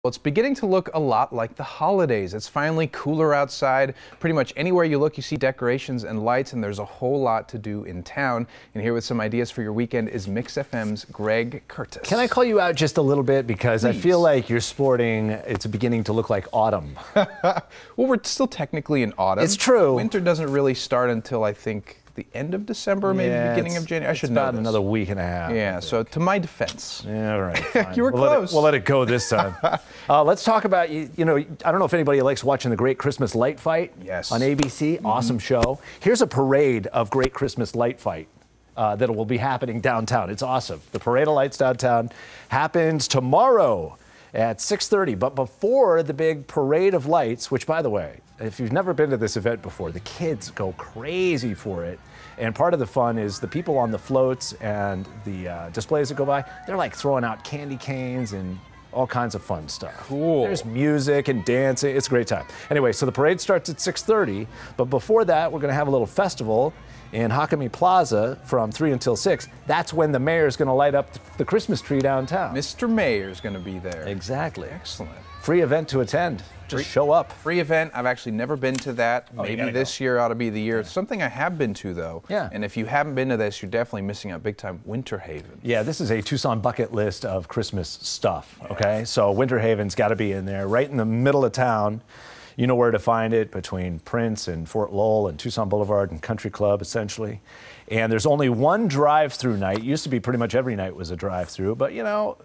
Well, it's beginning to look a lot like the holidays. It's finally cooler outside. Pretty much anywhere you look, you see decorations and lights, and there's a whole lot to do in town. And here with some ideas for your weekend is MIXfm's Greg Curtis. Can I call you out just a little bit? Because Please. I feel like you're sporting, it's beginning to look like autumn. Well, we're still technically in autumn. It's true. Winter doesn't really start until, I think, the end of December, maybe beginning of January. I should know about this. another week and a half. Yeah, so to my defense. Yeah, all right. Fine. You were close. We'll let it go this time. Let's talk about, I don't know if anybody likes watching the Great Christmas Light Fight. Yes. On ABC. Awesome show. Here's a parade of Great Christmas Light Fight that will be happening downtown. It's awesome. The Parade of Lights downtown happens tomorrow at 6:30. But before the big Parade of Lights, which, by the way, if you've never been to this event before, the kids go crazy for it. And part of the fun is the people on the floats and the displays that go by, they're like throwing out candy canes and all kinds of fun stuff. Cool. There's music and dancing. It's a great time. Anyway, so the parade starts at 6:30, but before that, we're going to have a little festival in Hakami Plaza from 3 until 6. That's when the mayor's going to light up the Christmas tree downtown. Mr. Mayor's going to be there. Exactly. Excellent. Free event to attend. Just show up. Free event. I've actually never been to that. Maybe this year ought to be the year. It's something I have been to, though. Yeah. And if you haven't been to this, you're definitely missing out big time. Winter Haven. Yeah, this is a Tucson bucket list of Christmas stuff, okay? So Winter Haven's got to be in there, right in the middle of town. You know where to find it, between Prince and Fort Lowell and Tucson Boulevard and Country Club, essentially. And there's only one drive-through night. It used to be pretty much every night was a drive-through, but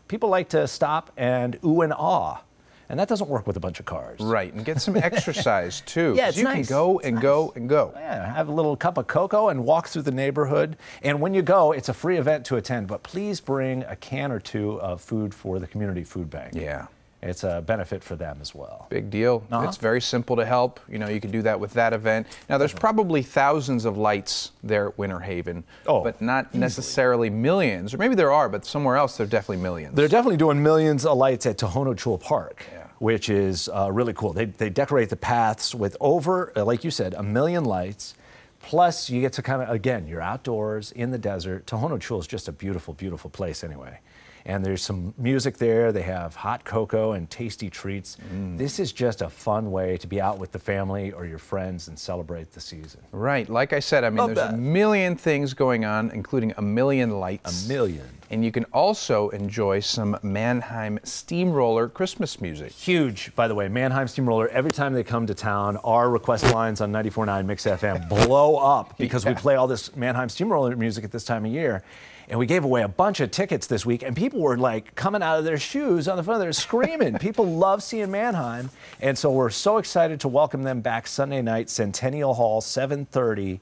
people like to stop and ooh and ah. And that doesn't work with a bunch of cars. Right, and get some exercise too. Yeah, it's you nice. Can go and go and go. Yeah, have a little cup of cocoa and walk through the neighborhood. And when you go, it's a free event to attend, but please bring a can or two of food for the community food bank. Yeah. It's a benefit for them as well. Big deal. It's very simple to help. You can do that with that event. Now, there's probably thousands of lights there at Winter Haven, but not necessarily millions. Or maybe there are, but somewhere else there are definitely millions. They're definitely doing millions of lights at Tohono Chul Park, which is really cool. They decorate the paths with over, like you said, 1 million lights. Plus, you get to again, you're outdoors in the desert. Tohono Chul is just a beautiful, beautiful place anyway. And there's some music there. They have hot cocoa and tasty treats. This is just a fun way to be out with the family or your friends and celebrate the season. Right. Like I said, there's a million things going on, including 1 million lights. 1 million. And you can also enjoy some Mannheim Steamroller Christmas music. Huge, by the way. Mannheim Steamroller, every time they come to town, our request lines on 94.9 MIXfm blow up because we play all this Mannheim Steamroller music at this time of year. And we gave away a bunch of tickets this week, and people were like coming out of their shoes on the phone. They're screaming. People love seeing Mannheim. And so we're so excited to welcome them back Sunday night, Centennial Hall, 7:30.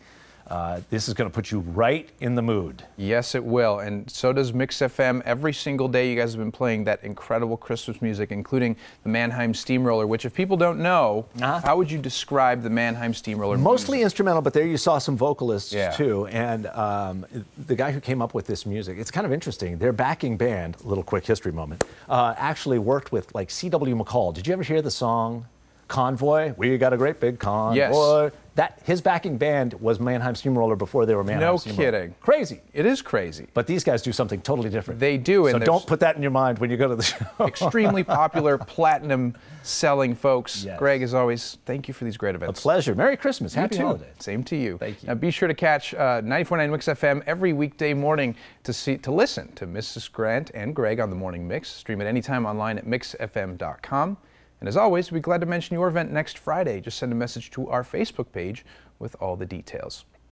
This is going to put you right in the mood. Yes, it will. And so does MIXfm. Every single day you guys have been playing that incredible Christmas music, including the Mannheim Steamroller, which if people don't know, how would you describe the Mannheim Steamroller music? Mostly instrumental, but there you saw some vocalists too. And the guy who came up with this music, it's kind of interesting. Their backing band, a little quick history moment, actually worked with like C.W. McCall. Did you ever hear the song Convoy? We got a great big convoy. Yes. His backing band was Mannheim Steamroller before they were Mannheim Steamroller. No kidding. Crazy. It is crazy. But these guys do something totally different. They do. So don't put that in your mind when you go to the show. Extremely popular, platinum selling folks. Yes. Greg, as always, thank you for these great events. A pleasure. Merry Christmas. Happy holidays. Same to you. Thank you. Now be sure to catch 94.9 MIXfm every weekday morning to listen to Mrs. Grant and Greg on the Morning Mix. Stream it anytime online at MIXfm.com. And as always, we'd be glad to mention your event next Friday. Just send a message to our Facebook page with all the details.